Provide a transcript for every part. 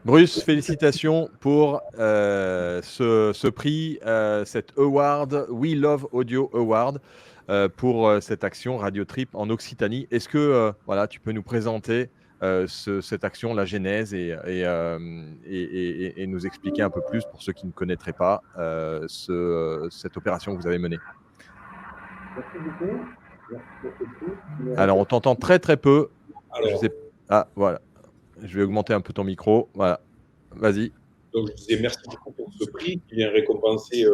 Bruce, félicitations pour ce prix, cet award, We Love Audio Award, pour cette action Radio Trip en Occitanie. Est-ce que voilà, tu peux nous présenter cette action, la genèse, et nous expliquer un peu plus, pour ceux qui ne connaîtraient pas, cette opération que vous avez menée? Merci beaucoup. Merci pour ce prix. Alors, on t'entend très très peu. Je Alors, sais. Ah, voilà. Je vais augmenter un peu ton micro. Voilà. Vas-y. donc je disais merci beaucoup pour ce prix qui vient récompenser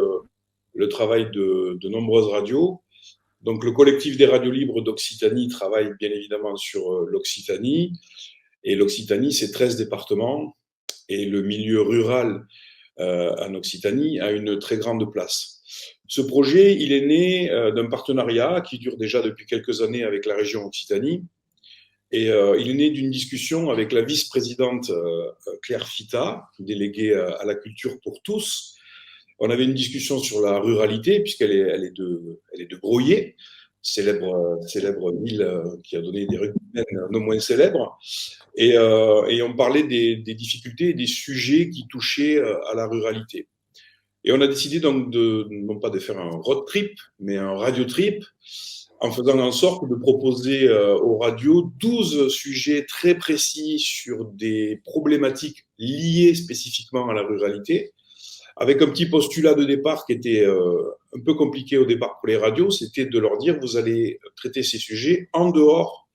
le travail de nombreuses radios. Donc le collectif des radios libres d'Occitanie travaille bien évidemment sur l'Occitanie. Et l'Occitanie, c'est 13 départements. Et le milieu rural en Occitanie a une très grande place. Ce projet, il est né d'un partenariat qui dure déjà depuis quelques années avec la région Occitanie. Et il est né d'une discussion avec la vice-présidente Claire Fita, déléguée à la culture pour tous. On avait une discussion sur la ruralité, puisqu'elle est de Groyer, célèbre ville qui a donné des rugbymen non moins célèbres. Et on parlait des difficultés et des sujets qui touchaient à la ruralité. Et on a décidé donc non pas de faire un road trip, mais un radio trip, en faisant en sorte de proposer aux radios 12 sujets très précis sur des problématiques liées spécifiquement à la ruralité, avec un petit postulat de départ qui était un peu compliqué au départ pour les radios, c'était de leur dire vous allez traiter ces sujets en dehors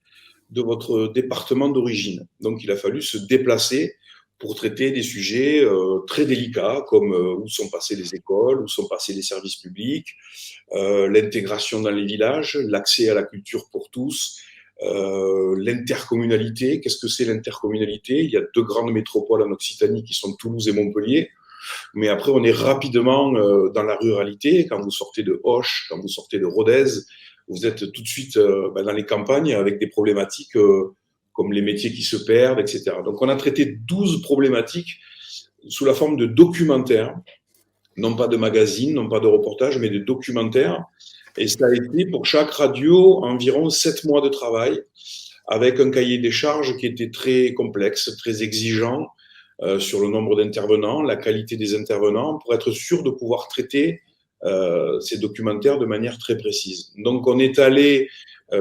de votre département d'origine. Donc il a fallu se déplacer pour traiter des sujets très délicats comme où sont passées les écoles, où sont passés les services publics, l'intégration dans les villages, l'accès à la culture pour tous, l'intercommunalité. Qu'est-ce que c'est l'intercommunalité? Il y a deux grandes métropoles en Occitanie qui sont Toulouse et Montpellier. Mais après, on est rapidement dans la ruralité. Quand vous sortez de Auch, quand vous sortez de Rodez, vous êtes tout de suite dans les campagnes avec des problématiques comme les métiers qui se perdent, etc. Donc, on a traité 12 problématiques sous la forme de documentaires, non pas de magazines, non pas de reportages, mais de documentaires. Et ça a été pour chaque radio environ 7 mois de travail, avec un cahier des charges qui était très complexe, très exigeant, sur le nombre d'intervenants, la qualité des intervenants, pour être sûr de pouvoir traiter ces documentaires de manière très précise. Donc on est allé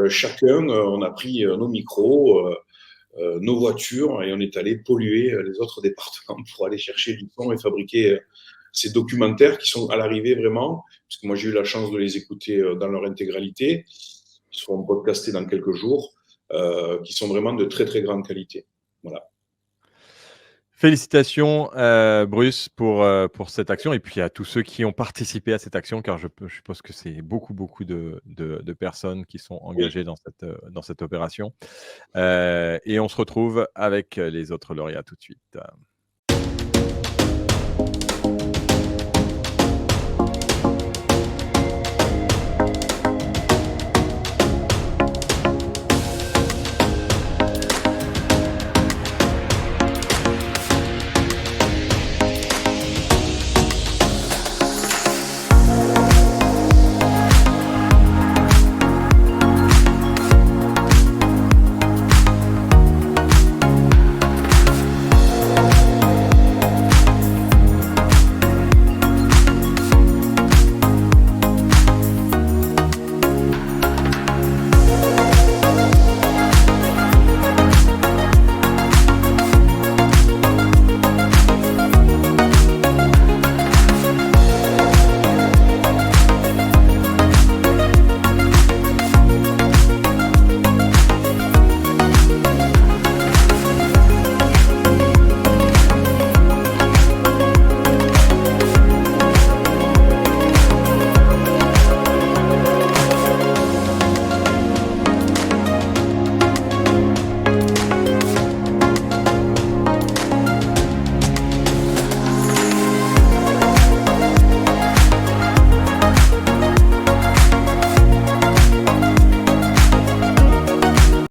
chacun, on a pris nos micros, nos voitures, et on est allé polluer les autres départements pour aller chercher du son et fabriquer ces documentaires qui sont à l'arrivée vraiment, parce que moi j'ai eu la chance de les écouter dans leur intégralité, qui seront podcastés dans quelques jours, qui sont vraiment de très très grande qualité. Voilà. Félicitations, Bruce, pour cette action, et puis à tous ceux qui ont participé à cette action, car je suppose que c'est beaucoup de personnes qui sont engagées dans cette opération. Et on se retrouve avec les autres lauréats tout de suite.